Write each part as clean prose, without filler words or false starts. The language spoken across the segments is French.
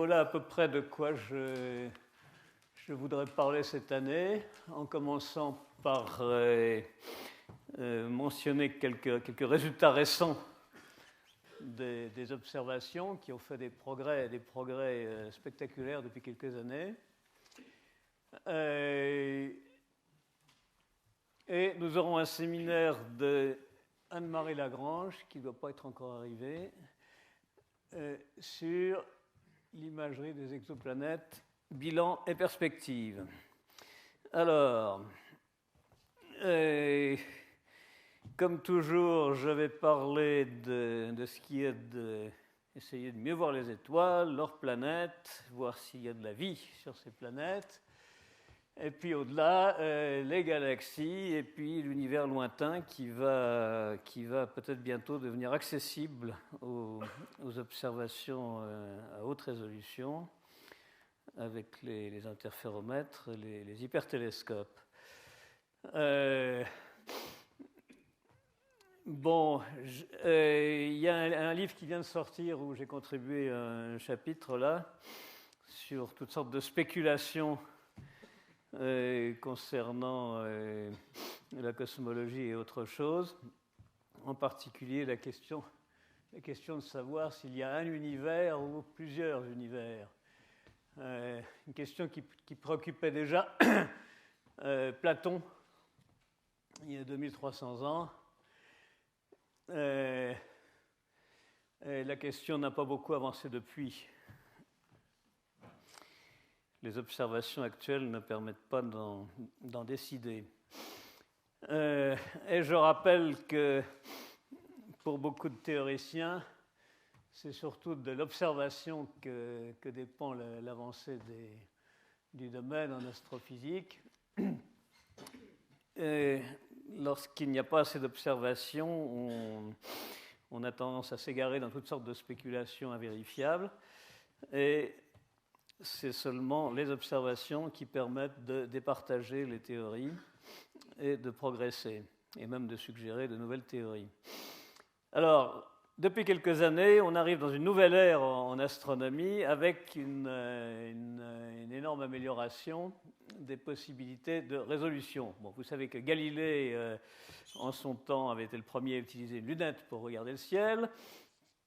voilà à peu près de quoi je voudrais parler cette année, en commençant par mentionner quelques résultats récents des observations qui ont fait des progrès spectaculaires depuis quelques années. Et nous aurons un séminaire de Anne-Marie Lagrange, qui ne doit pas être encore arrivé, sur l'imagerie des exoplanètes, bilan et perspective. Alors, comme toujours, je vais parler de ce qui est d'essayer de mieux voir les étoiles, leurs planètes, voir s'il y a de la vie sur ces planètes. Et puis au-delà, les galaxies et puis l'univers lointain qui va peut-être bientôt devenir accessible aux observations à haute résolution avec les interféromètres, les hypertélescopes. Bon, il y a un livre qui vient de sortir où j'ai contribué à un chapitre là sur toutes sortes de spéculations concernant la cosmologie et autre chose, en particulier la question de savoir s'il y a un univers ou plusieurs univers. Une question qui préoccupait déjà Platon il y a 2300 ans. Et la question n'a pas beaucoup avancé depuis. Les observations actuelles ne permettent pas d'en décider. Et je rappelle que pour beaucoup de théoriciens, c'est surtout de l'observation que dépend l'avancée du domaine en astrophysique. Et lorsqu'il n'y a pas assez d'observations, on a tendance à s'égarer dans toutes sortes de spéculations invérifiables. Et c'est seulement les observations qui permettent de départager les théories et de progresser, et même de suggérer de nouvelles théories. Alors, depuis quelques années, on arrive dans une nouvelle ère en astronomie avec une énorme amélioration des possibilités de résolution. Bon, vous savez que Galilée, en son temps, avait été le premier à utiliser une lunette pour regarder le ciel,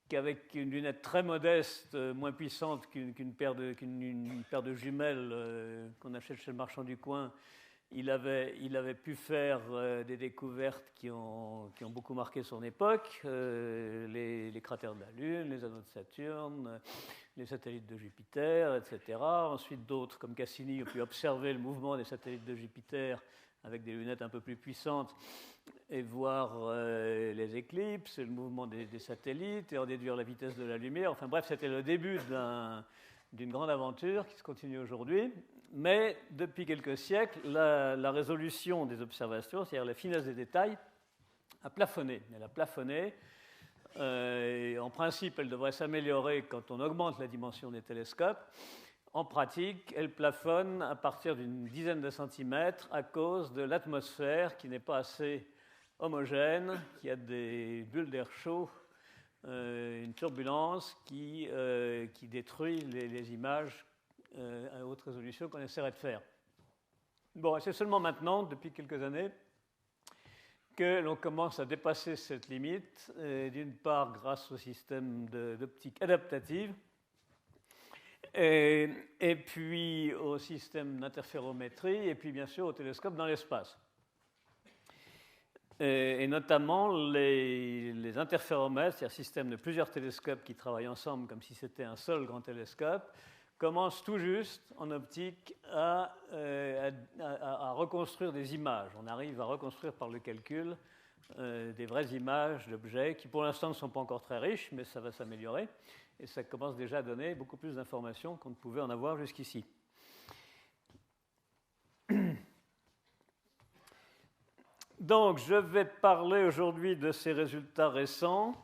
qu'avec une lunette très modeste, moins puissante qu'une paire de jumelles qu'on achète chez le marchand du coin, il avait pu faire des découvertes qui ont beaucoup marqué son époque, les cratères de la Lune, les anneaux de Saturne, les satellites de Jupiter, etc. Ensuite, d'autres, comme Cassini, ont pu observer le mouvement des satellites de Jupiter avec des lunettes un peu plus puissantes et voir les éclipses, le mouvement des satellites et en déduire la vitesse de la lumière. Enfin bref, c'était le début d'une grande aventure qui se continue aujourd'hui. Mais depuis quelques siècles, la résolution des observations, c'est-à-dire la finesse des détails, a plafonné. Elle a plafonné. En principe, elle devrait s'améliorer quand on augmente la dimension des télescopes. En pratique, elle plafonne à partir d'une dizaine de centimètres à cause de l'atmosphère qui n'est pas assez homogène, qui a des bulles d'air chaud, une turbulence qui détruit les images à haute résolution qu'on essaierait de faire. Bon, c'est seulement maintenant, depuis quelques années, que l'on commence à dépasser cette limite, d'une part grâce au système d'optique adaptative, et puis au système d'interférométrie, et puis bien sûr au télescope dans l'espace. Et notamment les interféromètres, c'est-à-dire système de plusieurs télescopes qui travaillent ensemble comme si c'était un seul grand télescope, commencent tout juste en optique à reconstruire des images. On arrive à reconstruire par le calcul des vraies images d'objets qui pour l'instant ne sont pas encore très riches, mais ça va s'améliorer. Et ça commence déjà à donner beaucoup plus d'informations qu'on ne pouvait en avoir jusqu'ici. Donc, je vais parler aujourd'hui de ces résultats récents,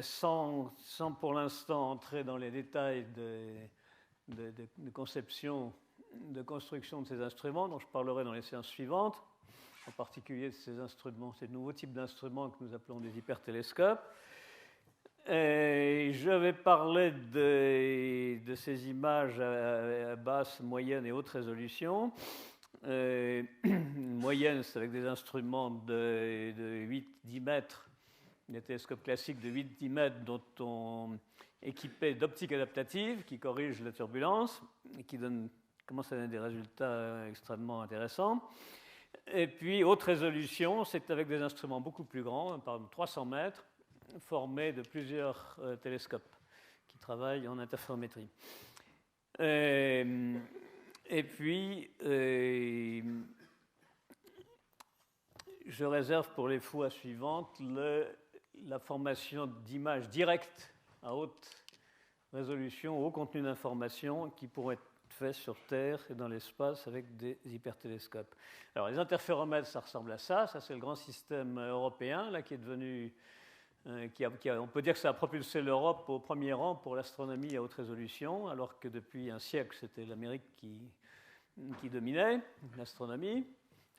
sans pour l'instant entrer dans les détails de conception, de construction de ces instruments, dont je parlerai dans les séances suivantes, en particulier de ces instruments, ces nouveaux types d'instruments que nous appelons des hypertélescopes. Et je vais parler de ces images à basse, moyenne et haute résolution. Moyenne, c'est avec des instruments de 8-10 mètres, des télescopes classiques de 8-10 mètres dont on équipé d'optique adaptative qui corrige la turbulence et qui commence à donner des résultats extrêmement intéressants. Et puis, haute résolution, c'est avec des instruments beaucoup plus grands, par exemple 300 mètres, formés de plusieurs télescopes qui travaillent en interférométrie. Et puis, je réserve pour les fois suivantes la formation d'images directes à haute résolution, haut contenu d'informations qui pourraient être faites sur Terre et dans l'espace avec des hypertélescopes. Alors, les interféromètres, ça ressemble à ça. Ça, c'est le grand système européen là, qui est devenu... on peut dire que ça a propulsé l'Europe au premier rang pour l'astronomie à haute résolution, alors que depuis un siècle, c'était l'Amérique qui dominait l'astronomie,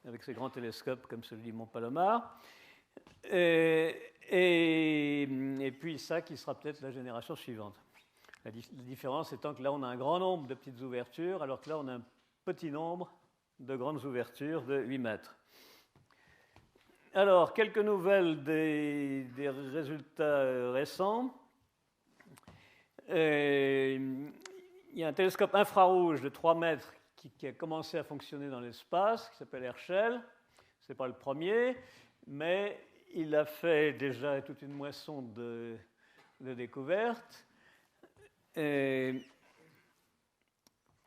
avec ses grands télescopes comme celui du Mont Palomar. Et puis ça qui sera peut-être la génération suivante. La différence étant que là, on a un grand nombre de petites ouvertures, alors que là, on a un petit nombre de grandes ouvertures de 8 mètres. Alors, quelques nouvelles des résultats récents. Il y a un télescope infrarouge de 3 mètres qui a commencé à fonctionner dans l'espace, qui s'appelle Herschel. Ce n'est pas le premier, mais il a fait déjà toute une moisson de découvertes.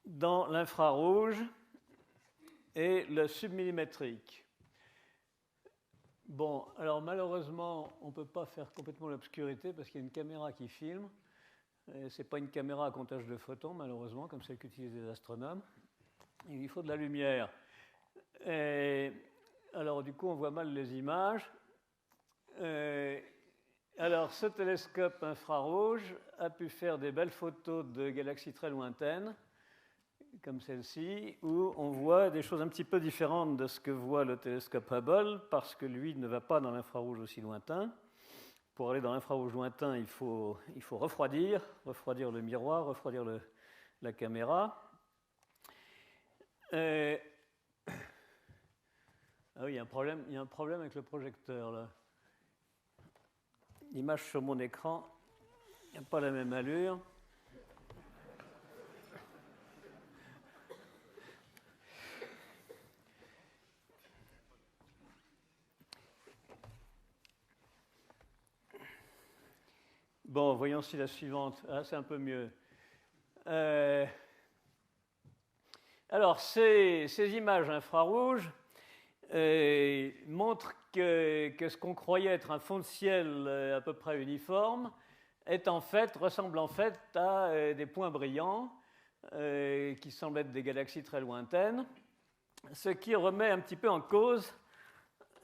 Dans l'infrarouge et le submillimétrique. Bon, alors malheureusement, on ne peut pas faire complètement l'obscurité parce qu'il y a une caméra qui filme. Ce n'est pas une caméra à comptage de photons, malheureusement, comme celle qu'utilisent les astronomes. Il faut de la lumière. Alors, du coup, on voit mal les images. Alors, ce télescope infrarouge a pu faire des belles photos de galaxies très lointaines, comme celle-ci, où on voit des choses un petit peu différentes de ce que voit le télescope Hubble, parce que lui ne va pas dans l'infrarouge aussi lointain. Pour aller dans l'infrarouge lointain, il faut refroidir le miroir, refroidir la caméra. Ah oui, il y a un problème avec le projecteur, là. L'image sur mon écran n'a pas la même allure. Bon, voyons si la suivante. Ah, c'est un peu mieux. Alors, ces images infrarouges montrent que ce qu'on croyait être un fond de ciel à peu près uniforme ressemble en fait à des points brillants qui semblent être des galaxies très lointaines, ce qui remet un petit peu en cause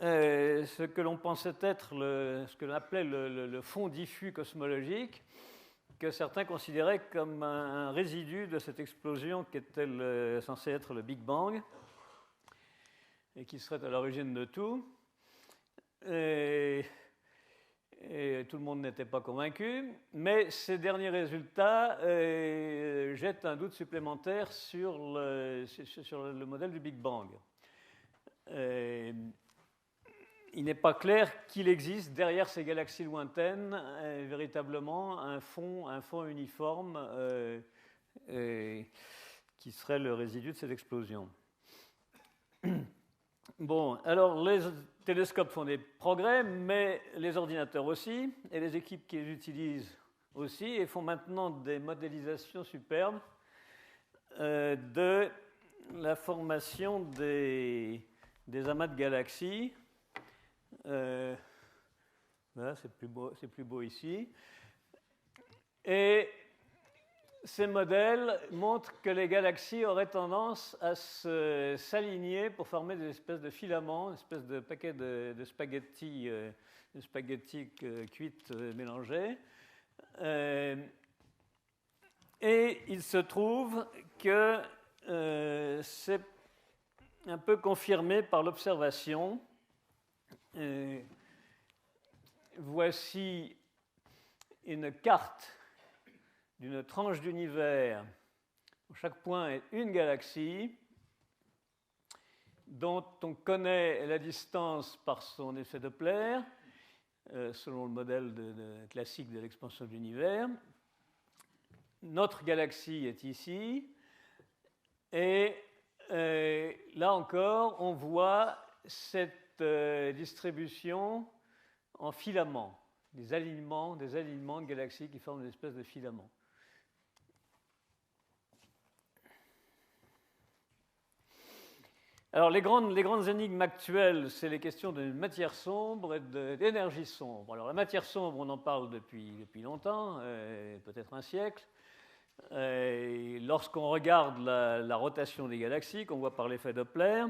ce que l'on pensait être ce que l'on appelait le fond diffus cosmologique, que certains considéraient comme un résidu de cette explosion qui était censée être le Big Bang et qui serait à l'origine de tout. Et tout le monde n'était pas convaincu, mais ces derniers résultats jettent un doute supplémentaire sur le modèle du Big Bang. Il n'est pas clair qu'il existe derrière ces galaxies lointaines véritablement un fond uniforme qui serait le résidu de cette explosion. Bon, alors les télescopes font des progrès, mais les ordinateurs aussi, et les équipes qui les utilisent aussi, et font maintenant des modélisations superbes de la formation des amas de galaxies. Voilà, c'est plus beau ici. Et ces modèles montrent que les galaxies auraient tendance à s'aligner pour former des espèces de filaments, des espèces de paquets de spaghettis, cuites mélangés. Et il se trouve que c'est un peu confirmé par l'observation. Voici une carte d'une tranche d'univers où chaque point est une galaxie, dont on connaît la distance par son effet Doppler, selon le modèle classique de l'expansion de l'univers. Notre galaxie est ici, et là encore, on voit cette distribution en filaments, des alignements de galaxies qui forment une espèce de filament. Alors, les grandes énigmes actuelles, c'est les questions de matière sombre et d'énergie sombre. Alors, la matière sombre, on en parle depuis longtemps, peut-être un siècle. Lorsqu'on regarde la rotation des galaxies, qu'on voit par l'effet Doppler,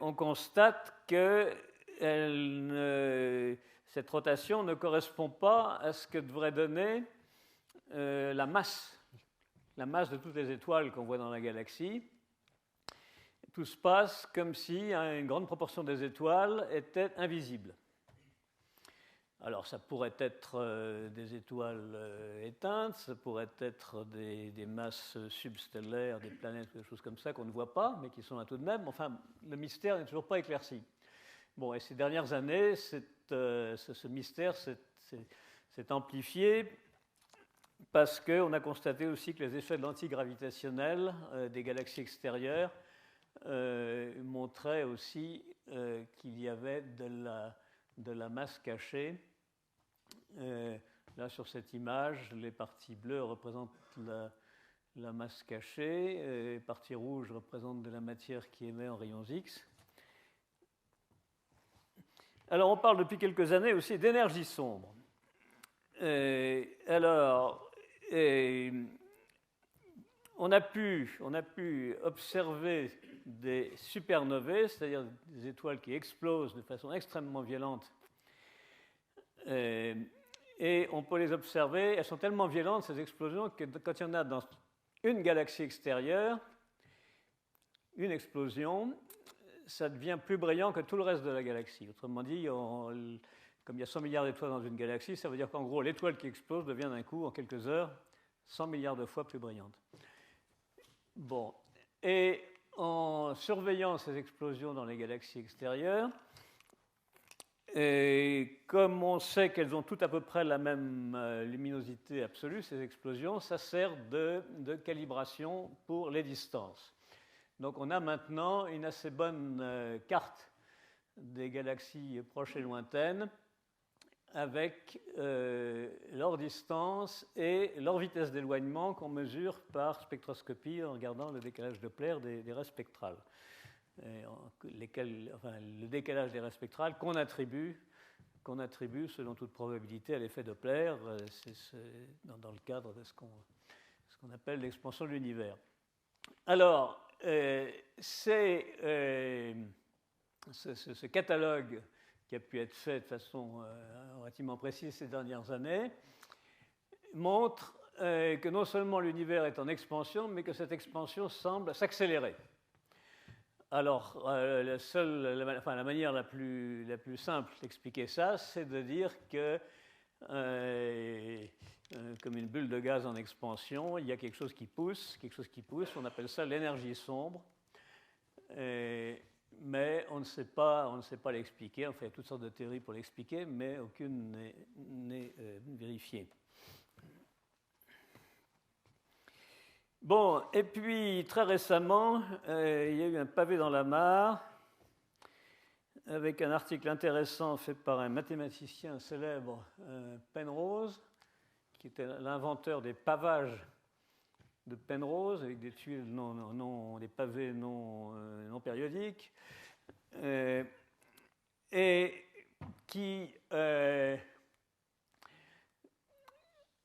on constate que cette rotation ne correspond pas à ce que devrait donner la masse de toutes les étoiles qu'on voit dans la galaxie. Tout se passe comme si une grande proportion des étoiles était invisible. Alors, ça pourrait être des étoiles éteintes, ça pourrait être des masses substellaires, des planètes, des choses comme ça qu'on ne voit pas, mais qui sont là tout de même. Enfin, le mystère n'est toujours pas éclairci. Bon, et ces dernières années, ce mystère s'est amplifié parce qu'on a constaté aussi que les effets de l'antigravitationnel des galaxies extérieures montrait aussi qu'il y avait de la masse cachée. Là, sur cette image, les parties bleues représentent la masse cachée, et les parties rouges représentent de la matière qui émet en rayons X. Alors, on parle depuis quelques années aussi d'énergie sombre. On a pu observer des supernovae, c'est-à-dire des étoiles qui explosent de façon extrêmement violente. Et on peut les observer, elles sont tellement violentes, ces explosions, que quand il y en a dans une galaxie extérieure, une explosion, ça devient plus brillant que tout le reste de la galaxie. Autrement dit, comme il y a 100 milliards d'étoiles dans une galaxie, ça veut dire qu'en gros, l'étoile qui explose devient d'un coup, en quelques heures, 100 milliards de fois plus brillante. Bon, et en surveillant ces explosions dans les galaxies extérieures, et comme on sait qu'elles ont toutes à peu près la même luminosité absolue, ces explosions, ça sert de calibration pour les distances. Donc on a maintenant une assez bonne carte des galaxies proches et lointaines avec leur distance et leur vitesse d'éloignement qu'on mesure par spectroscopie en regardant le décalage Doppler des raies spectrales. Le décalage des raies spectrales qu'on attribue selon toute probabilité à l'effet Doppler, dans le cadre de ce qu'on appelle l'expansion de l'univers. Alors, ce catalogue qui a pu être fait de façon relativement précise ces dernières années, montre que non seulement l'univers est en expansion, mais que cette expansion semble s'accélérer. Alors, la manière la plus simple d'expliquer ça, c'est de dire que, comme une bulle de gaz en expansion, il y a quelque chose qui pousse, on appelle ça l'énergie sombre. Mais on ne sait pas l'expliquer. Enfin, il y a toutes sortes de théories pour l'expliquer, mais aucune n'est vérifiée. Bon, et puis très récemment, il y a eu un pavé dans la mare avec un article intéressant fait par un mathématicien célèbre, Penrose, qui était l'inventeur des pavages de Penrose, avec des tuiles des pavés non périodiques, et qui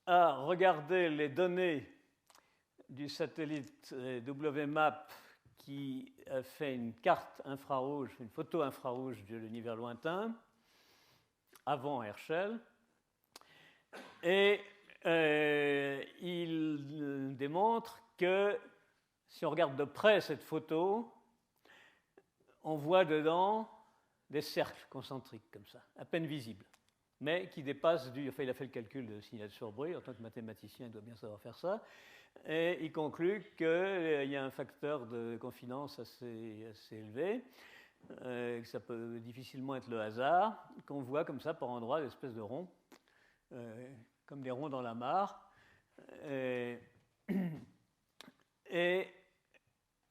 a regardé les données du satellite WMAP qui a fait une carte infrarouge, une photo infrarouge de l'univers lointain, avant Herschel, et il démontre que si on regarde de près cette photo, on voit dedans des cercles concentriques comme ça, à peine visibles. mais qui dépasse enfin, il a fait le calcul de signal sur bruit, en tant que mathématicien, il doit bien savoir faire ça, et il conclut qu'il y a un facteur de confidence assez élevé, que ça peut difficilement être le hasard, qu'on voit comme ça par endroits des espèces de ronds, comme des ronds dans la mare. Et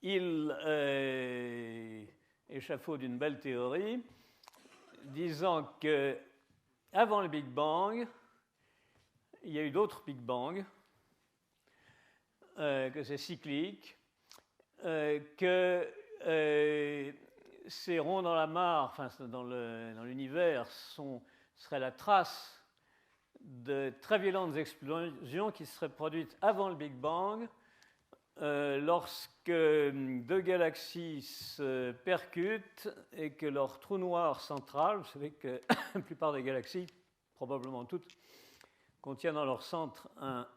il échafaude une belle théorie disant que avant le Big Bang, il y a eu d'autres Big Bang, que c'est cyclique, que ces ronds dans la mare, enfin dans l'univers, seraient la trace de très violentes explosions qui seraient produites avant le Big Bang, lorsque deux galaxies se percutent et que leur trou noir central, vous savez que la plupart des galaxies, probablement toutes, contiennent dans leur centre un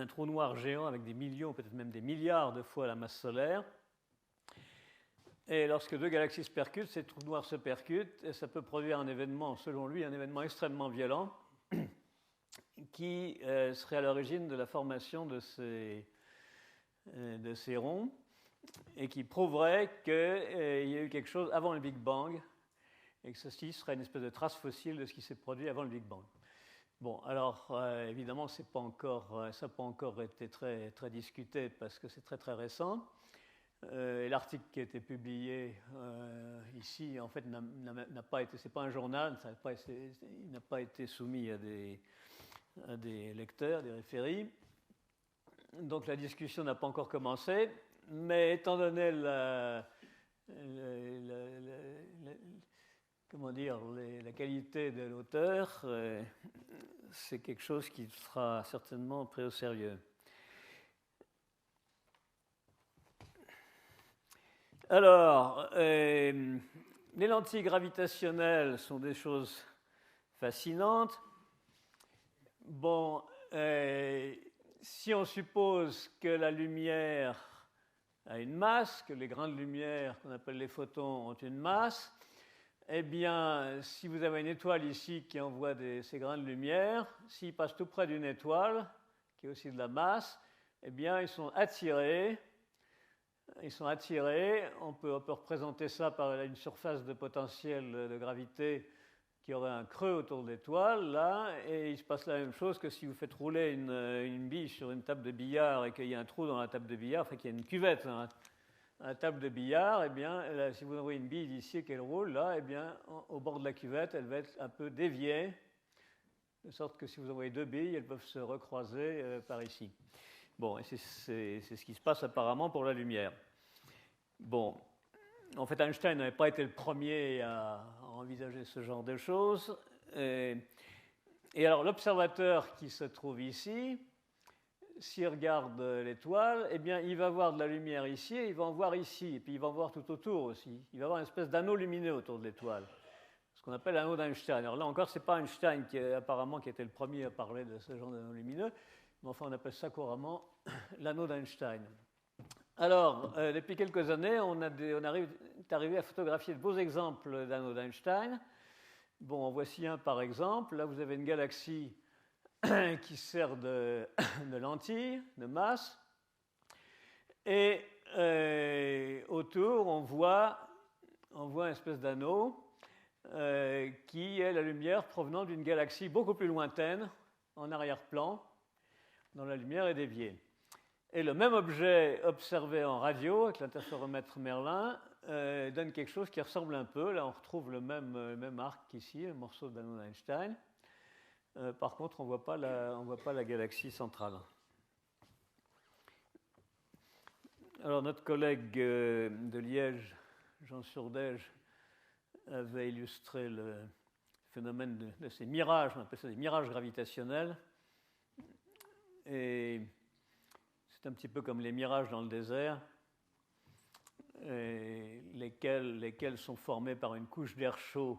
trou noir géant avec des millions, peut-être même des milliards de fois la masse solaire. Et lorsque deux galaxies se percutent, ces trous noirs se percutent et ça peut produire un événement, selon lui, un événement extrêmement violent qui serait à l'origine de la formation de ces ronds et qui prouverait qu'il y a eu quelque chose avant le Big Bang et que ceci serait une espèce de trace fossile de ce qui s'est produit avant le Big Bang. Bon, alors évidemment, ça n'a pas encore été très, très discuté parce que c'est très très récent. L'article qui a été publié ici, en fait, n'a pas été, c'est pas un journal, il n'a pas été soumis à des lecteurs, des référis. Donc la discussion n'a pas encore commencé, mais étant donné la qualité de l'auteur, c'est quelque chose qui sera certainement pris au sérieux. Alors, les lentilles gravitationnelles sont des choses fascinantes. Bon, si on suppose que la lumière a une masse, que les grains de lumière qu'on appelle les photons ont une masse, eh bien, si vous avez une étoile ici qui envoie ces grains de lumière, s'ils passent tout près d'une étoile, qui est aussi de la masse, eh bien, ils sont attirés. On peut représenter ça par une surface de potentiel de gravité qui aurait un creux autour de l'étoile, là, et il se passe la même chose que si vous faites rouler une bille sur une table de billard et qu'il y a un trou dans la table de billard, enfin qu'il y a une cuvette dans la table de billard, eh bien, là, si vous envoyez une bille d'ici et qu'elle roule, là, eh bien, au bord de la cuvette, elle va être un peu déviée, de sorte que si vous envoyez deux billes, elles peuvent se recroiser par ici. Bon, et c'est ce qui se passe apparemment pour la lumière. Bon, en fait, Einstein n'avait pas été le premier à envisager ce genre de choses. Et alors, l'observateur qui se trouve ici, s'il regarde l'étoile, eh bien, il va voir de la lumière ici, et il va en voir ici, et puis il va en voir tout autour aussi. Il va avoir une espèce d'anneau lumineux autour de l'étoile, ce qu'on appelle l'anneau d'Einstein. Alors là encore, ce n'est pas Einstein qui a été le premier à parler de ce genre d'anneau lumineux, mais enfin, on appelle ça couramment l'anneau d'Einstein. Alors, depuis quelques années, on est arrivé à photographier de beaux exemples d'anneaux d'Einstein. Bon, en voici un par exemple. Là, vous avez une galaxie qui sert de lentille, de masse. Et autour, on voit une espèce d'anneau qui est la lumière provenant d'une galaxie beaucoup plus lointaine, en arrière-plan, dont la lumière est déviée. Et le même objet observé en radio avec l'interféromètre Merlin donne quelque chose qui ressemble un peu. Là, on retrouve le même arc qu'ici, le morceau d'anneau d'Einstein. Par contre, on ne voit pas la galaxie centrale. Alors, notre collègue de Liège, Jean Surdège, avait illustré le phénomène de ces mirages, on appelle ça des mirages gravitationnels. Et c'est un petit peu comme les mirages dans le désert, lesquels sont formés par une couche d'air chaud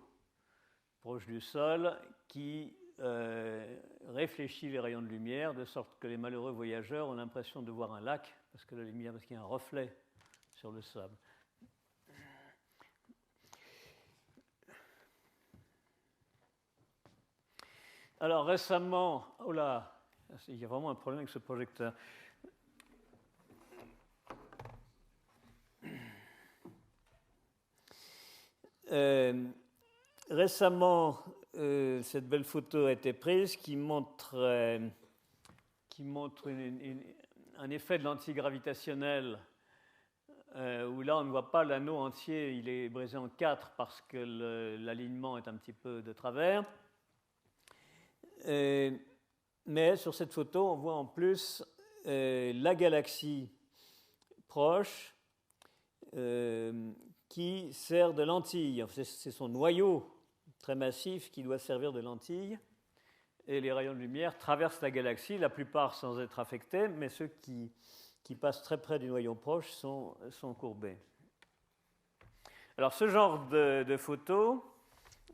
proche du sol qui réfléchit les rayons de lumière, de sorte que les malheureux voyageurs ont l'impression de voir un lac, parce qu'il y a un reflet sur le sable. Alors récemment, oh là, il y a vraiment un problème avec ce projecteur. Récemment, cette belle photo a été prise qui montre un effet de lentille gravitationnelle où là on ne voit pas l'anneau entier, il est brisé en 4 parce que l'alignement est un petit peu de travers. Mais sur cette photo, on voit en plus la galaxie proche qui sert de lentille. C'est son noyau très massif qui doit servir de lentille. Et les rayons de lumière traversent la galaxie, la plupart sans être affectés, mais ceux qui passent très près du noyau proche sont courbés. Alors ce genre de photos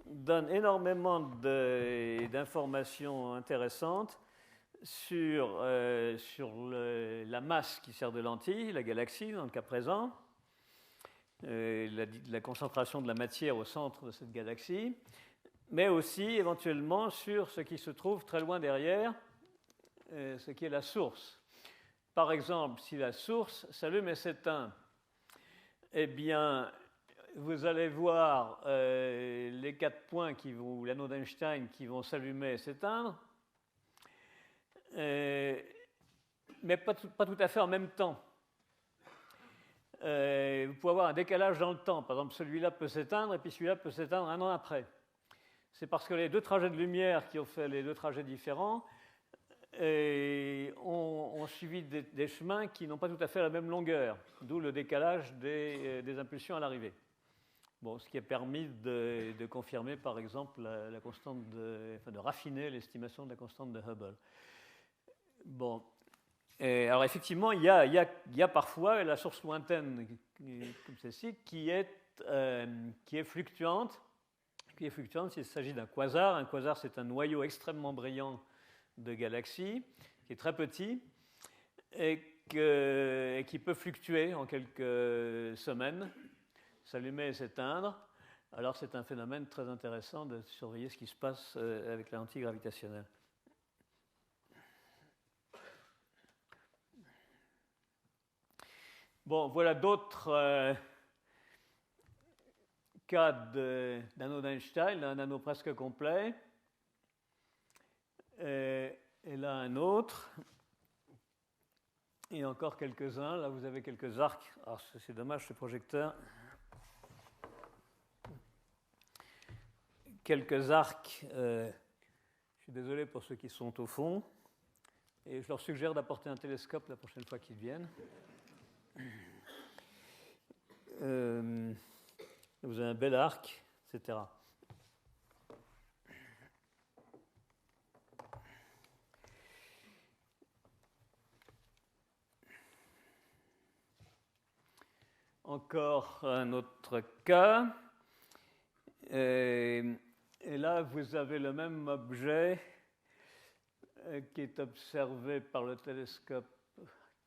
donne énormément d'informations intéressantes sur la masse qui sert de lentille, la galaxie dans le cas présent, la concentration de la matière au centre de cette galaxie, mais aussi éventuellement sur ce qui se trouve très loin derrière, ce qui est la source. Par exemple, si la source s'allume et s'éteint, eh bien, vous allez voir les 4 points ou l'anneau d'Einstein qui vont s'allumer et s'éteindre, mais pas tout à fait en même temps. Vous pouvez avoir un décalage dans le temps. Par exemple, celui-là peut s'éteindre et puis celui-là peut s'éteindre un an après. C'est parce que les 2 trajets de lumière qui ont fait les 2 trajets différents ont suivi des chemins qui n'ont pas tout à fait la même longueur, d'où le décalage des impulsions à l'arrivée. Bon, ce qui a permis de confirmer, par exemple, la constante de raffiner l'estimation de la constante de Hubble. Bon, alors effectivement, il y a parfois la source lointaine comme celle-ci qui est fluctuante. Qui est fluctuante s'il s'agit d'un quasar. Un quasar, c'est un noyau extrêmement brillant de galaxies qui est très petit et qui peut fluctuer en quelques semaines, s'allumer et s'éteindre. Alors c'est un phénomène très intéressant de surveiller ce qui se passe avec la lentille gravitationnelle. Bon, voilà d'autres cas d'anneau d'Einstein, un anneau presque complet. Et là un autre. Et encore quelques-uns. Là vous avez quelques arcs. Alors c'est dommage ce projecteur. Quelques arcs. Je suis désolé pour ceux qui sont au fond. Et je leur suggère d'apporter un télescope la prochaine fois qu'ils viennent. Vous avez un bel arc, etc. Encore un autre cas. Et là, vous avez le même objet qui est observé par le télescope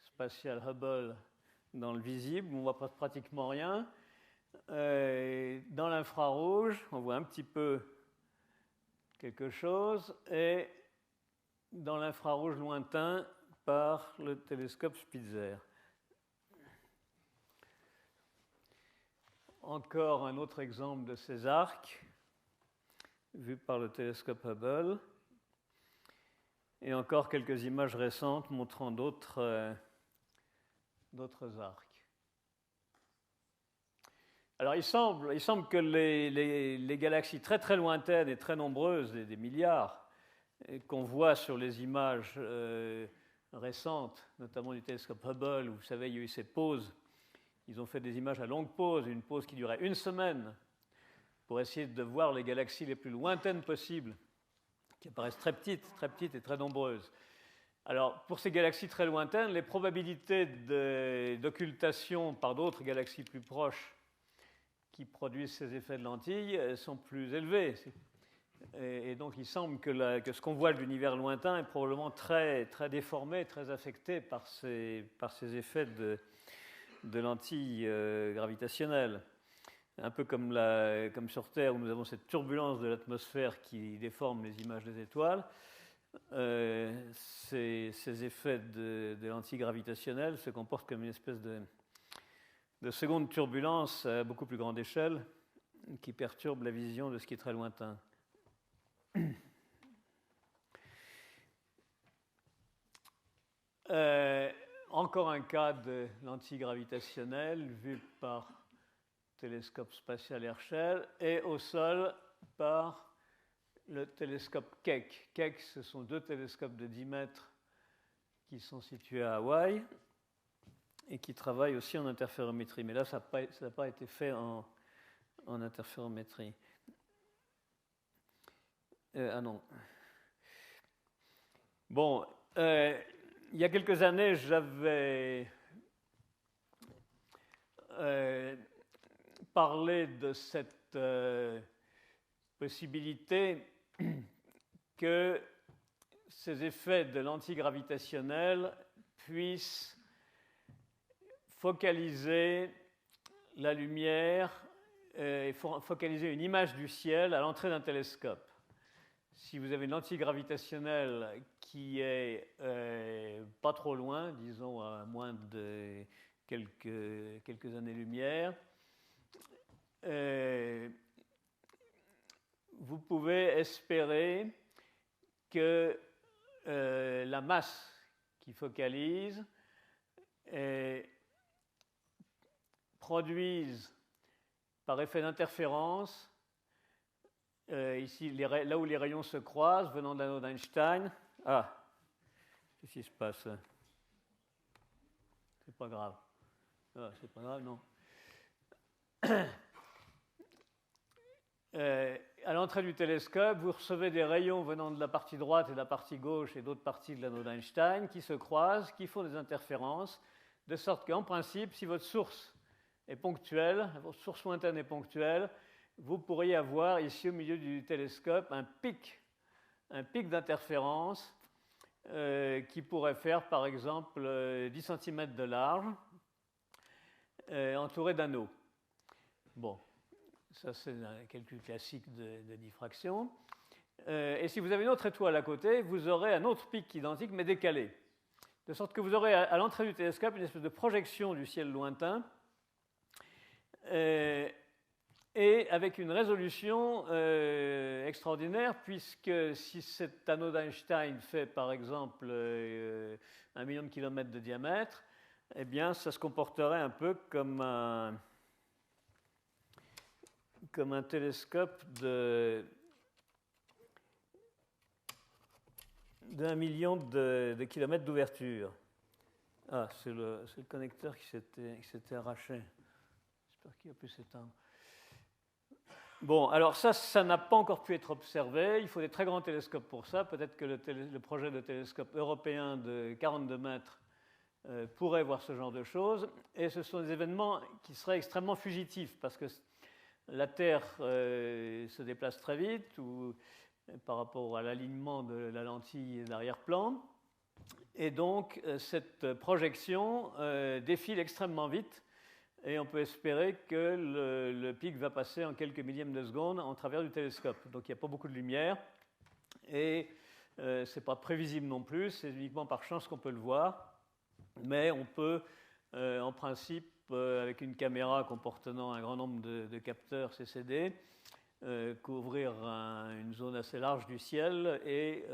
spatial Hubble dans le visible. On ne voit pratiquement rien. Dans l'infrarouge, on voit un petit peu quelque chose. Et dans l'infrarouge lointain par le télescope Spitzer. Encore un autre exemple de ces arcs, vu par le télescope Hubble. Et encore quelques images récentes montrant d'autres arcs. Alors il semble que les galaxies très très lointaines et très nombreuses, des milliards, qu'on voit sur les images récentes, notamment du télescope Hubble, où vous savez, il y a eu ces pauses. Ils ont fait des images à longue pause, une pause qui durait 1 semaine, pour essayer de voir les galaxies les plus lointaines possibles, qui apparaissent très petites et très nombreuses. Alors, pour ces galaxies très lointaines, les probabilités d'occultation par d'autres galaxies plus proches qui produisent ces effets de lentilles sont plus élevées. Et donc, il semble que ce qu'on voit de l'univers lointain est probablement très, très déformé, très affecté par ces effets de lentilles gravitationnelles. un peu comme sur Terre où nous avons cette turbulence de l'atmosphère qui déforme les images des étoiles. Ces effets de l'antigravitationnel se comportent comme une espèce de seconde turbulence à beaucoup plus grande échelle qui perturbe la vision de ce qui est très lointain. Encore un cas de l'antigravitationnel vu par télescope spatial Herschel et au sol par le télescope Keck. Keck, ce sont 2 télescopes de 10 mètres qui sont situés à Hawaï et qui travaillent aussi en interférométrie. Mais là, ça n'a pas été fait en interférométrie. Ah non. Bon, il y a quelques années, j'avais parlé de cette possibilité que ces effets de l'antigravitationnel puissent focaliser la lumière et focaliser une image du ciel à l'entrée d'un télescope. Si vous avez une antigravitationnelle qui est pas trop loin, disons à moins de quelques années-lumière, vous pouvez espérer que la masse qui focalise produise par effet d'interférence, ici là où les rayons se croisent venant de l'anneau d'Einstein. Ah, qu'est-ce qui se passe? C'est pas grave. Ah, c'est pas grave, non. À l'entrée du télescope, vous recevez des rayons venant de la partie droite et de la partie gauche et d'autres parties de l'anneau d'Einstein qui se croisent, qui font des interférences, de sorte qu'en principe, si votre source est ponctuelle, votre source lointaine est ponctuelle, vous pourriez avoir ici au milieu du télescope un pic d'interférence qui pourrait faire par exemple 10 cm de large, entouré d'anneaux. Bon. Ça, c'est un calcul classique de diffraction. Et si vous avez une autre étoile à côté, vous aurez un autre pic identique, mais décalé. De sorte que vous aurez à l'entrée du télescope une espèce de projection du ciel lointain, et avec une résolution extraordinaire, puisque si cet anneau d'Einstein fait, par exemple, 1 million de kilomètres de diamètre, eh bien, ça se comporterait un peu comme un télescope d'1 million de kilomètres d'ouverture. Ah, c'est le connecteur qui s'était arraché. J'espère qu'il va plus s'éteindre. Bon, alors ça n'a pas encore pu être observé. Il faut des très grands télescopes pour ça. Peut-être que le projet de télescope européen de 42 mètres pourrait voir ce genre de choses. Et ce sont des événements qui seraient extrêmement fugitifs parce que la Terre se déplace très vite par rapport à l'alignement de la lentille d'arrière-plan. Et donc, cette projection défile extrêmement vite. Et on peut espérer que le pic va passer en quelques millièmes de seconde en travers du télescope. Donc, il n'y a pas beaucoup de lumière. Et ce n'est pas prévisible non plus. C'est uniquement par chance qu'on peut le voir. Mais on peut, en principe, avec une caméra comportant un grand nombre de capteurs CCD, couvrir une zone assez large du ciel et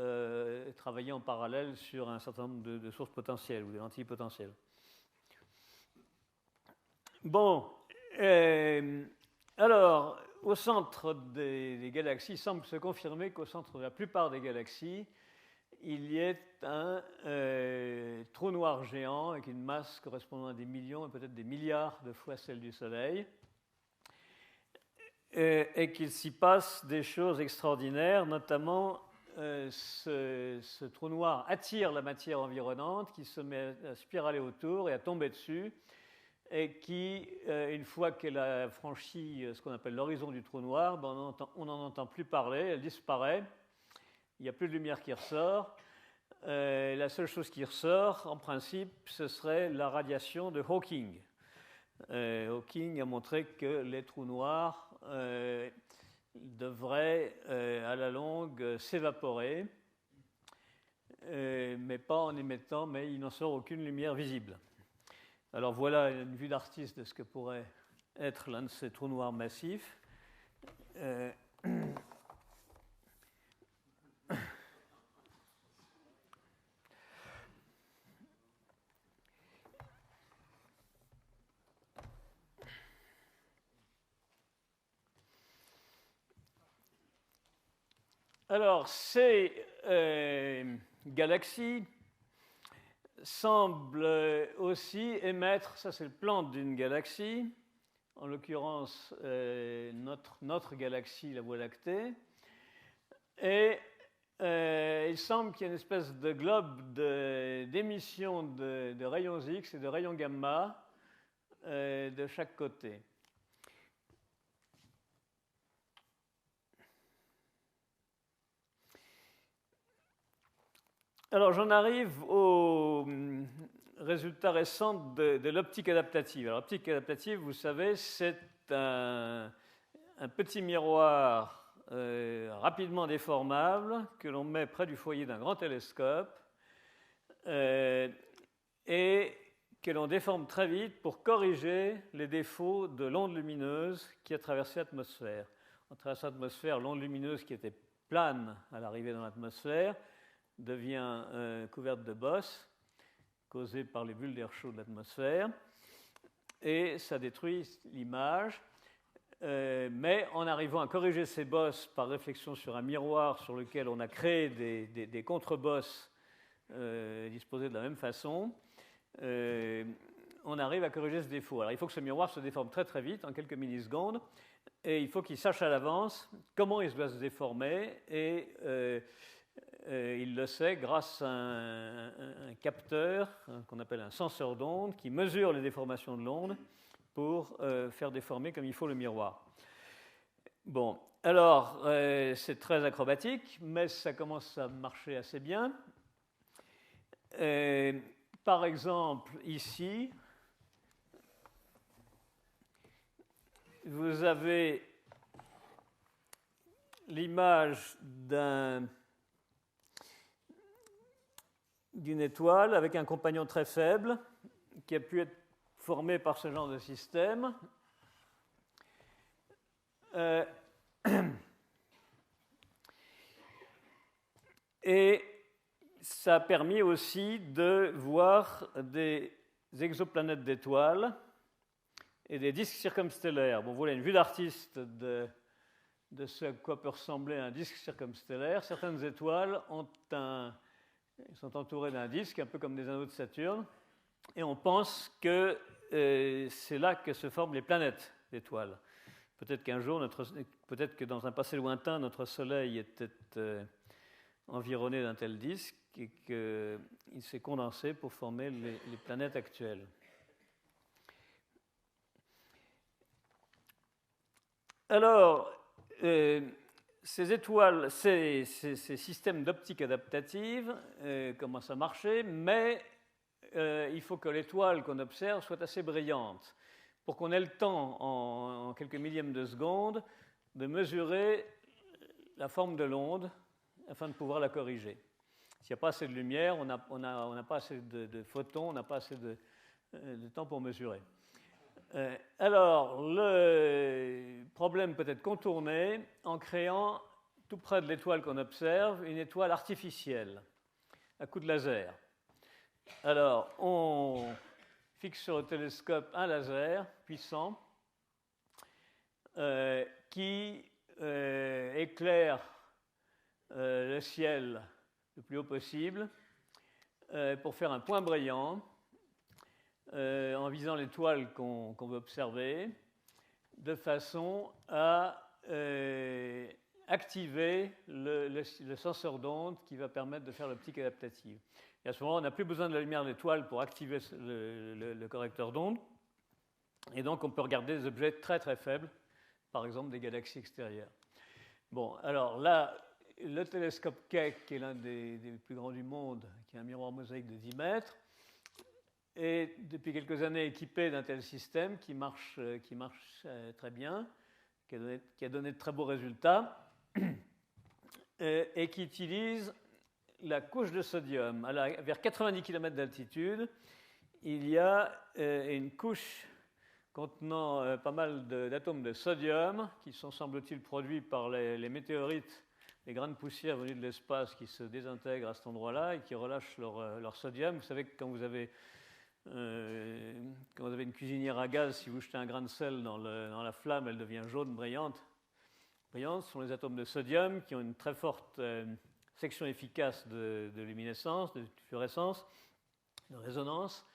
travailler en parallèle sur un certain nombre de sources potentielles ou de lentilles potentielles. Bon, alors, au centre des galaxies, il semble se confirmer qu'au centre de la plupart des galaxies, il y ait un trou noir géant avec une masse correspondant à des millions et peut-être des milliards de fois celle du Soleil, et qu'il s'y passe des choses extraordinaires, notamment ce trou noir attire la matière environnante qui se met à spiraler autour et à tomber dessus, et qui, une fois qu'elle a franchi ce qu'on appelle l'horizon du trou noir, on n'en entend plus parler, elle disparaît. Il n'y a plus de lumière qui ressort. La seule chose qui ressort, en principe, ce serait la radiation de Hawking. Hawking a montré que les trous noirs devraient à la longue s'évaporer, mais pas en émettant, mais il n'en sort aucune lumière visible. Alors voilà une vue d'artiste de ce que pourrait être l'un de ces trous noirs massifs. Alors, ces galaxies semblent aussi émettre, ça c'est le plan d'une galaxie, en l'occurrence notre galaxie, la Voie lactée, et il semble qu'il y ait une espèce de globe d'émission de rayons X et de rayons gamma de chaque côté. Alors j'en arrive au résultat récent de l'optique adaptative. Alors l'optique adaptative, vous savez, c'est un petit miroir rapidement déformable que l'on met près du foyer d'un grand télescope et que l'on déforme très vite pour corriger les défauts de l'onde lumineuse qui a traversé l'atmosphère. En traversant l'atmosphère, l'onde lumineuse qui était plane à l'arrivée dans l'atmosphère devient couverte de bosses causées par les bulles d'air chaud de l'atmosphère et ça détruit l'image. Mais en arrivant à corriger ces bosses par réflexion sur un miroir sur lequel on a créé des contre-bosses disposés de la même façon, on arrive à corriger ce défaut. Alors il faut que ce miroir se déforme très très vite, en quelques millisecondes, et il faut qu'il sache à l'avance comment il doit se déformer, et il le sait grâce à un capteur qu'on appelle un senseur d'onde qui mesure les déformations de l'onde pour faire déformer comme il faut le miroir. Bon, alors c'est très acrobatique, mais ça commence à marcher assez bien. Par exemple, ici, vous avez l'image d'une étoile avec un compagnon très faible qui a pu être formé par ce genre de système. Et ça a permis aussi de voir des exoplanètes d'étoiles et des disques circumstellaires. Bon, voilà une vue d'artiste de ce à quoi peut ressembler un disque circumstellaire. Certaines étoiles sont entourées d'un disque, un peu comme des anneaux de Saturne, et on pense que c'est là que se forment les planètes d'étoiles. Peut-être qu'un jour, peut-être que dans un passé lointain, notre Soleil était environné d'un tel disque et qu'il s'est condensé pour former les planètes actuelles. Alors, ces étoiles, ces systèmes d'optique adaptative commencent à marcher, mais il faut que l'étoile qu'on observe soit assez brillante pour qu'on ait le temps, en quelques millièmes de seconde, de mesurer la forme de l'onde afin de pouvoir la corriger. S'il n'y a pas assez de lumière, on n'a pas assez de photons, on n'a pas assez de temps pour mesurer. Alors, le problème peut être contourné en créant, tout près de l'étoile qu'on observe, une étoile artificielle à coup de laser. Alors, on fixe sur le télescope un laser puissant qui éclaire le ciel le plus haut possible pour faire un point brillant en visant l'étoile qu'on veut observer, de façon à activer le senseur d'onde qui va permettre de faire l'optique adaptative. Et à ce moment, on n'a plus besoin de la lumière de l'étoile pour activer le correcteur d'onde, et donc on peut regarder des objets très très faibles, par exemple des galaxies extérieures. Bon, alors là, le télescope Keck, qui est l'un des plus grands du monde, qui a un miroir mosaïque de 10 mètres, est depuis quelques années équipé d'un tel système qui marche très bien, qui a donné de très beaux résultats, et qui utilise la couche de sodium. Vers 90 km d'altitude, il y a une couche contenant pas mal d'atomes de sodium qui sont, semble-t-il, produits par les météorites, les grains de poussière venus de l'espace qui se désintègrent à cet endroit-là et qui relâchent leur sodium. Vous savez que quand vous avez une cuisinière à gaz, si vous jetez un grain de sel dans la flamme, elle devient jaune, brillante. Ce sont les atomes de sodium qui ont une très forte section efficace de luminescence, de fluorescence, de résonance.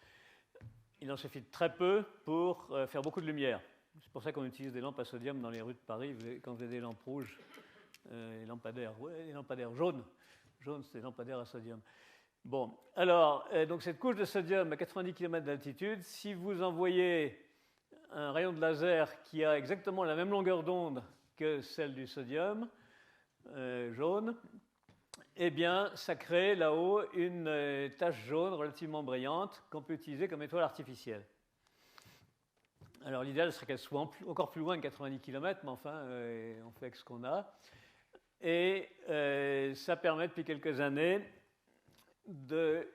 Il en suffit de très peu pour faire beaucoup de lumière. C'est pour ça qu'on utilise des lampes à sodium dans les rues de Paris. Quand vous avez des lampes rouges, les lampadaires jaunes, c'est des lampadaires à sodium. Bon, alors, donc cette couche de sodium à 90 km d'altitude, si vous envoyez un rayon de laser qui a exactement la même longueur d'onde que celle du sodium jaune, eh bien, ça crée là-haut une tache jaune relativement brillante qu'on peut utiliser comme étoile artificielle. Alors, l'idéal serait qu'elle soit encore plus loin que 90 km, mais enfin, on fait avec ce qu'on a. Et ça permet depuis quelques années de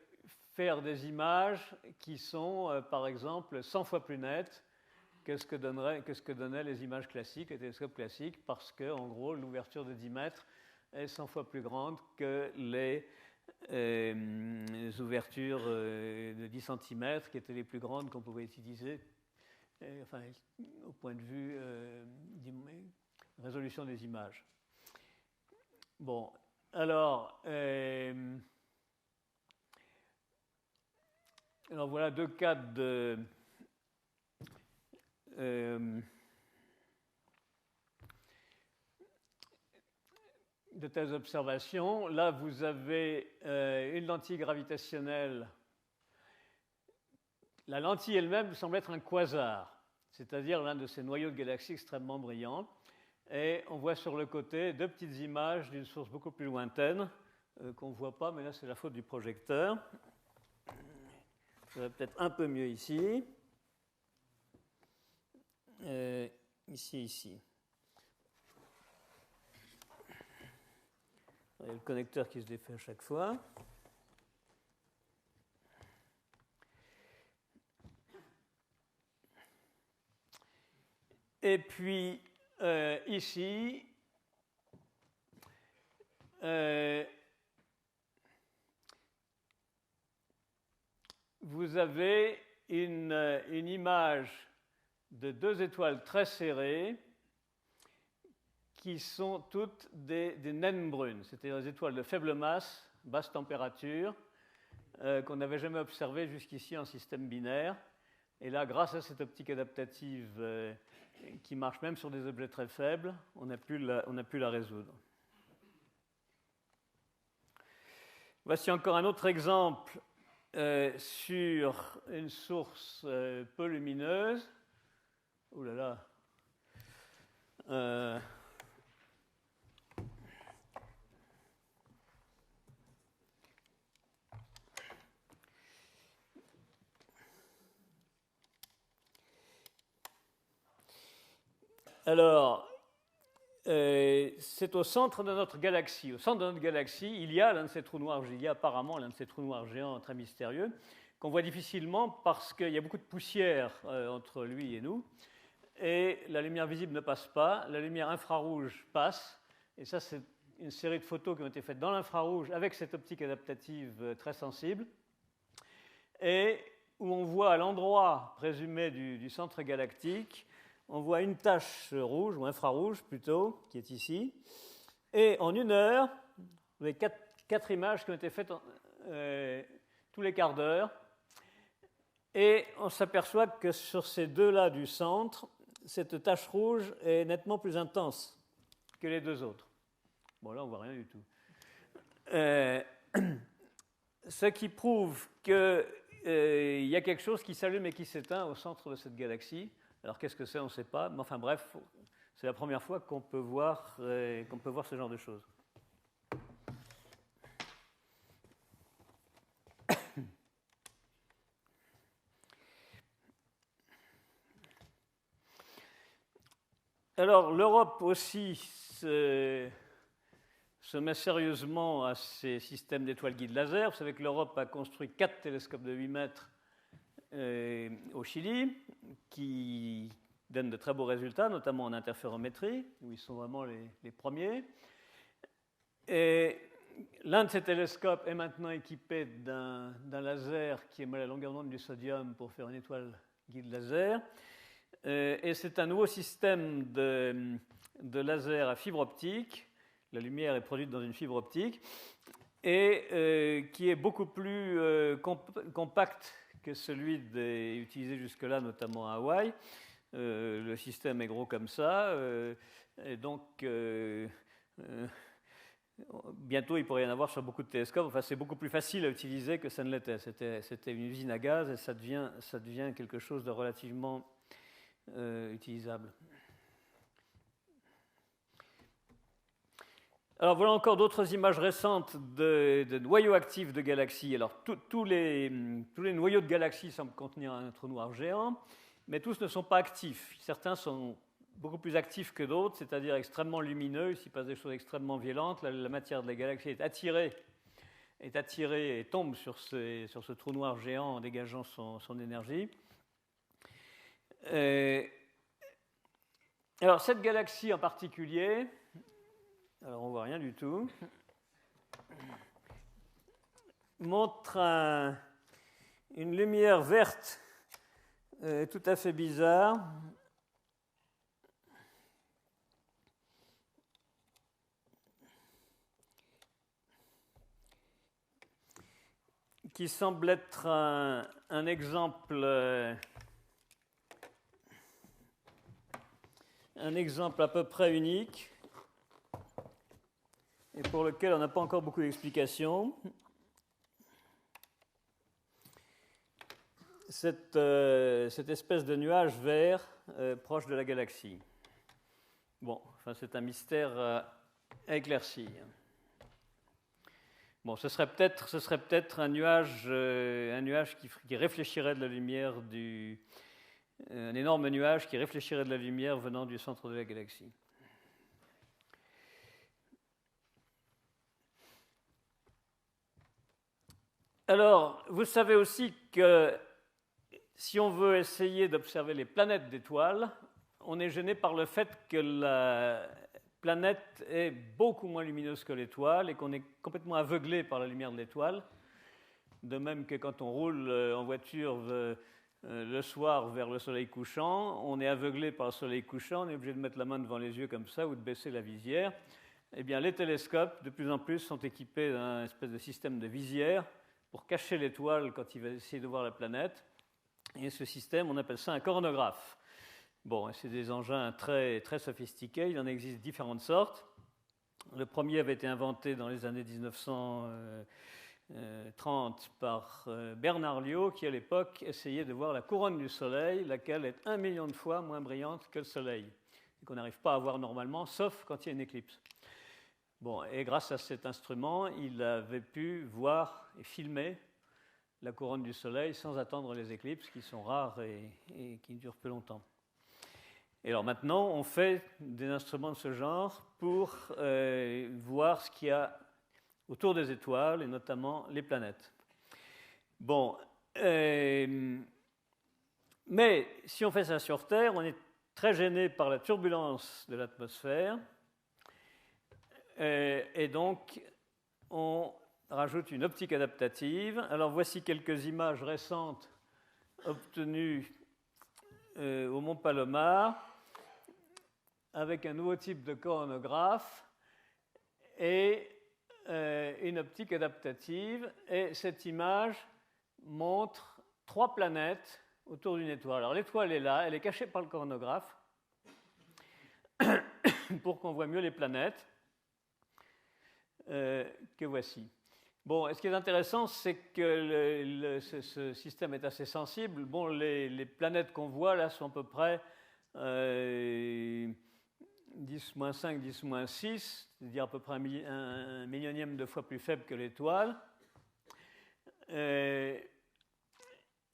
faire des images qui sont, par exemple, 100 fois plus nettes que ce que donnaient les images classiques, les télescopes classiques, parce que, en gros, l'ouverture de 10 mètres est 100 fois plus grande que les ouvertures de 10 cm qui étaient les plus grandes qu'on pouvait utiliser, enfin, au point de vue résolution des images. Bon, alors voilà deux cas de telles observations. Là, vous avez une lentille gravitationnelle. La lentille elle-même semble être un quasar, c'est-à-dire l'un de ces noyaux de galaxies extrêmement brillants. Et on voit sur le côté deux petites images d'une source beaucoup plus lointaine qu'on ne voit pas, mais là, c'est la faute du projecteur. Ça va peut-être un peu mieux ici. Ici. Il y a le connecteur qui se défait à chaque fois. Et puis, ici, vous avez une image de deux étoiles très serrées qui sont toutes des naines brunes, c'est-à-dire des étoiles de faible masse, basse température, qu'on n'avait jamais observées jusqu'ici en système binaire. Et là, grâce à cette optique adaptative qui marche même sur des objets très faibles, on a pu la résoudre. Voici encore un autre exemple sur une source peu lumineuse. Ouh là là. Alors, c'est au centre de notre galaxie. Au centre de notre galaxie, il y a apparemment l'un de ces trous noirs géants très mystérieux qu'on voit difficilement parce qu'il y a beaucoup de poussière entre lui et nous. Et la lumière visible ne passe pas, la lumière infrarouge passe. Et ça, c'est une série de photos qui ont été faites dans l'infrarouge avec cette optique adaptative très sensible. Et où on voit à l'endroit présumé du centre galactique, on voit une tache rouge, ou infrarouge plutôt, qui est ici. Et en une heure, vous avez quatre images qui ont été faites tous les quarts d'heure. Et on s'aperçoit que sur ces deux-là du centre, cette tache rouge est nettement plus intense que les deux autres. Bon, là, on ne voit rien du tout. Ce qui prouve qu'il y a quelque chose qui s'allume et qui s'éteint au centre de cette galaxie. Alors, qu'est-ce que c'est? On ne sait pas. Mais enfin, bref, c'est la première fois qu'on peut voir ce genre de choses. Alors, l'Europe aussi se met sérieusement à ces systèmes d'étoiles guides laser. Vous savez que l'Europe a construit 4 télescopes de 8 mètres au Chili, qui donnent de très beaux résultats, notamment en interférométrie, où ils sont vraiment les premiers. Et l'un de ces télescopes est maintenant équipé d'un laser qui émet la longueur d'onde du sodium pour faire une étoile guide laser. Et c'est un nouveau système de laser à fibre optique. La lumière est produite dans une fibre optique et qui est beaucoup plus compact que celui utilisé jusque-là, notamment à Hawaï. Le système est gros comme ça. Et donc, bientôt, il pourrait y en avoir sur beaucoup de télescopes. Enfin, c'est beaucoup plus facile à utiliser que ça ne l'était. C'était une usine à gaz et ça devient quelque chose de relativement utilisable. Alors voilà encore d'autres images récentes de noyaux actifs de galaxies. Alors tous les noyaux de galaxies semblent contenir un trou noir géant, mais tous ne sont pas actifs. Certains sont beaucoup plus actifs que d'autres, c'est-à-dire extrêmement lumineux. Il s'y passe des choses extrêmement violentes. La matière de la galaxie est attirée et tombe sur ce trou noir géant en dégageant son énergie. Alors cette galaxie en particulier, alors on ne voit rien du tout, montre une lumière verte tout à fait bizarre. Qui semble être un exemple à peu près unique et pour lequel on n'a pas encore beaucoup d'explications. Cette espèce de nuage vert proche de la galaxie. Bon, enfin, c'est un mystère à éclaircir. Bon, ce serait peut-être un nuage qui réfléchirait de la lumière un énorme nuage qui réfléchirait de la lumière venant du centre de la galaxie. Alors, vous savez aussi que si on veut essayer d'observer les planètes d'étoiles, on est gêné par le fait que la planète est beaucoup moins lumineuse que l'étoile et qu'on est complètement aveuglé par la lumière de l'étoile. De même que quand on roule en voiture le soir vers le soleil couchant, on est aveuglé par le soleil couchant, on est obligé de mettre la main devant les yeux comme ça ou de baisser la visière. Eh bien, les télescopes, de plus en plus, sont équipés d'un espèce de système de visière pour cacher l'étoile quand il va essayer de voir la planète. Et ce système, on appelle ça un coronagraphe. Bon, c'est des engins très, très sophistiqués, il en existe différentes sortes. Le premier avait été inventé dans les années 1930 par Bernard Liot, qui à l'époque essayait de voir la couronne du Soleil, laquelle est 1 million de fois moins brillante que le Soleil, et qu'on n'arrive pas à voir normalement, sauf quand il y a une éclipse. Bon, et grâce à cet instrument, il avait pu voir et filmer la couronne du Soleil sans attendre les éclipses, qui sont rares et qui durent peu longtemps. Et alors maintenant, on fait des instruments de ce genre pour voir ce qu'il y a autour des étoiles, et notamment les planètes. Bon, mais si on fait ça sur Terre, on est très gêné par la turbulence de l'atmosphère, et donc on rajoute une optique adaptative. Alors voici quelques images récentes obtenues au Mont Palomar, avec un nouveau type de coronographe et une optique adaptative. Et cette image montre 3 planètes autour d'une étoile. Alors l'étoile est là, elle est cachée par le coronographe pour qu'on voit mieux les planètes que voici. Bon, et ce qui est intéressant, c'est que ce système est assez sensible. Bon, les planètes qu'on voit là sont à peu près 10-5, 10-6, c'est-à-dire à peu près un millionième de fois plus faible que l'étoile.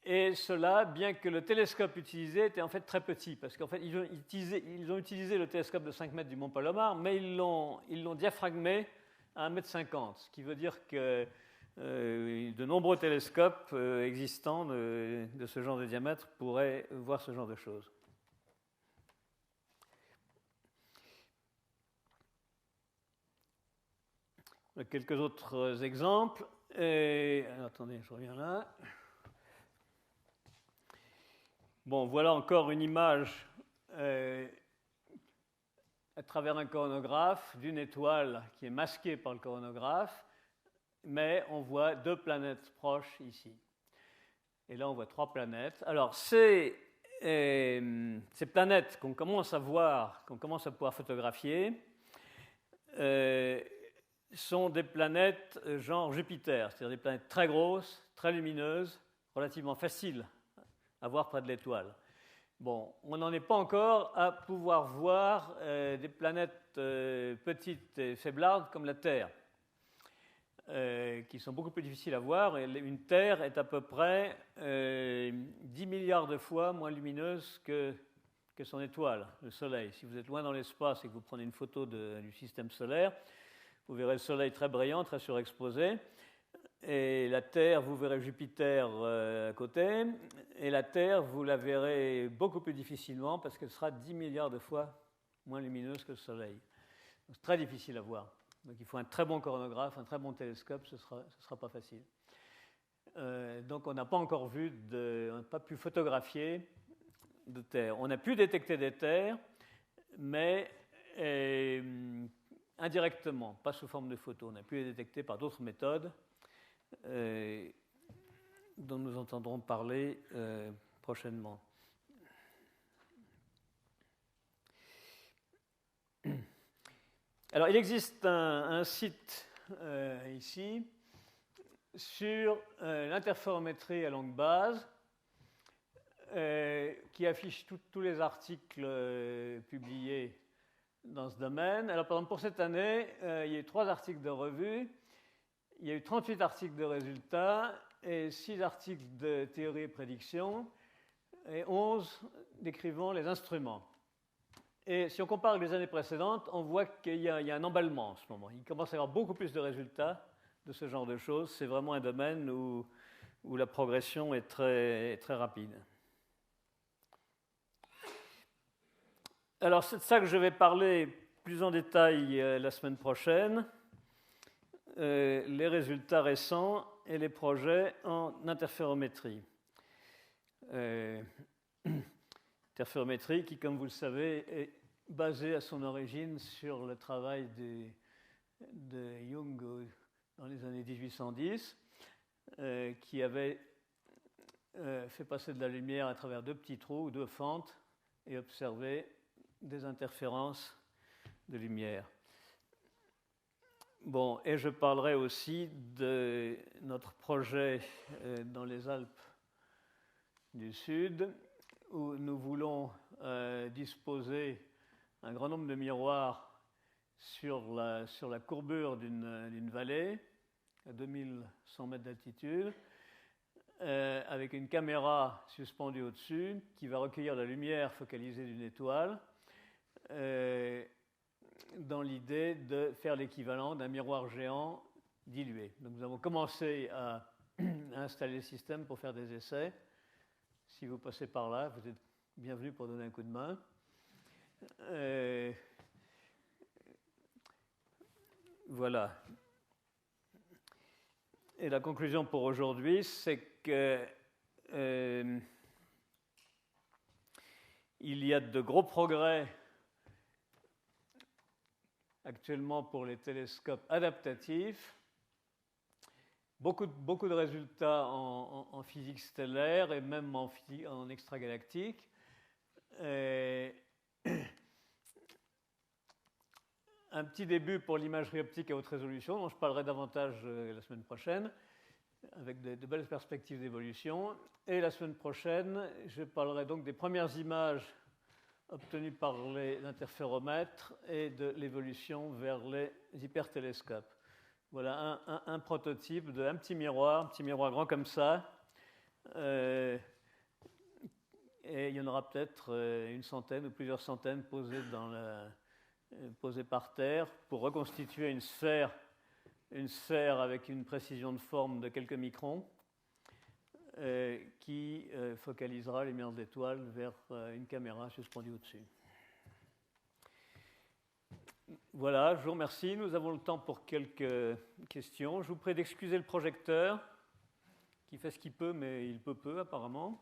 Et cela, bien que le télescope utilisé était en fait très petit, parce qu'en fait, ils ont utilisé le télescope de 5 mètres du Mont Palomar, mais ils l'ont diaphragmé à 1,50 m, ce qui veut dire que de nombreux télescopes existants de ce genre de diamètre pourraient voir ce genre de choses. Quelques autres exemples. Attendez, je reviens là. Bon, voilà encore une image à travers un coronographe d'une étoile qui est masquée par le coronographe, mais on voit 2 planètes proches ici. Et là, on voit 3 planètes. Alors, ces planètes qu'on commence à voir, qu'on commence à pouvoir photographier, sont des planètes genre Jupiter, c'est-à-dire des planètes très grosses, très lumineuses, relativement faciles à voir près de l'étoile. Bon, on n'en est pas encore à pouvoir voir des planètes petites et faiblardes comme la Terre, qui sont beaucoup plus difficiles à voir. Et une Terre est à peu près 10 milliards de fois moins lumineuse que son étoile, le Soleil. Si vous êtes loin dans l'espace et que vous prenez une photo du système solaire, vous verrez le Soleil très brillant, très surexposé. Et la Terre, vous verrez Jupiter à côté. Et la Terre, vous la verrez beaucoup plus difficilement parce qu'elle sera 10 milliards de fois moins lumineuse que le Soleil. C'est très difficile à voir. Donc il faut un très bon coronographe, un très bon télescope, ce sera pas facile. Donc on n'a pas encore vu, on n'a pas pu photographier de Terre. On a pu détecter des terres, mais indirectement, pas sous forme de photo. On a pu les détecter par d'autres méthodes dont nous entendrons parler prochainement. Alors, il existe un site ici sur l'interférométrie à longue base qui affiche tous les articles publiés dans ce domaine. Alors, par exemple, pour cette année, il y a eu 3 articles de revue, il y a eu 38 articles de résultats et 6 articles de théorie et prédiction et 11 décrivant les instruments. Et si on compare avec les années précédentes, on voit qu'il y a un emballement en ce moment. Il commence à y avoir beaucoup plus de résultats de ce genre de choses. C'est vraiment un domaine où la progression est très, très rapide. Alors, c'est de ça que je vais parler plus en détail la semaine prochaine. Les résultats récents et les projets en interférométrie. Interférométrie qui, comme vous le savez, est basée à son origine sur le travail de Young dans les années 1810, qui avait fait passer de la lumière à travers 2 petits trous, 2 fentes, et observé des interférences de lumière. Bon, et je parlerai aussi de notre projet dans les Alpes du Sud, où nous voulons disposer un grand nombre de miroirs sur la courbure d'une vallée à 2100 mètres d'altitude, avec une caméra suspendue au-dessus qui va recueillir la lumière focalisée d'une étoile, dans l'idée de faire l'équivalent d'un miroir géant dilué. Donc nous avons commencé à installer le système pour faire des essais. Si vous passez par là, vous êtes bienvenue pour donner un coup de main. Voilà. Et la conclusion pour aujourd'hui, c'est que il y a de gros progrès actuellement pour les télescopes adaptatifs. Beaucoup de résultats en physique stellaire et même en extragalactique. Un petit début pour l'imagerie optique à haute résolution, dont je parlerai davantage la semaine prochaine, avec de belles perspectives d'évolution. Et la semaine prochaine, je parlerai donc des premières images obtenues par les interféromètres et de l'évolution vers les hypertélescopes. Voilà un prototype d'un petit miroir grand comme ça, Et il y en aura peut-être une centaine ou plusieurs centaines posées par terre pour reconstituer une sphère avec une précision de forme de quelques microns qui focalisera les lumières d'étoiles vers une caméra suspendue au-dessus. Voilà, je vous remercie. Nous avons le temps pour quelques questions. Je vous prie d'excuser le projecteur qui fait ce qu'il peut, mais il peut peu apparemment.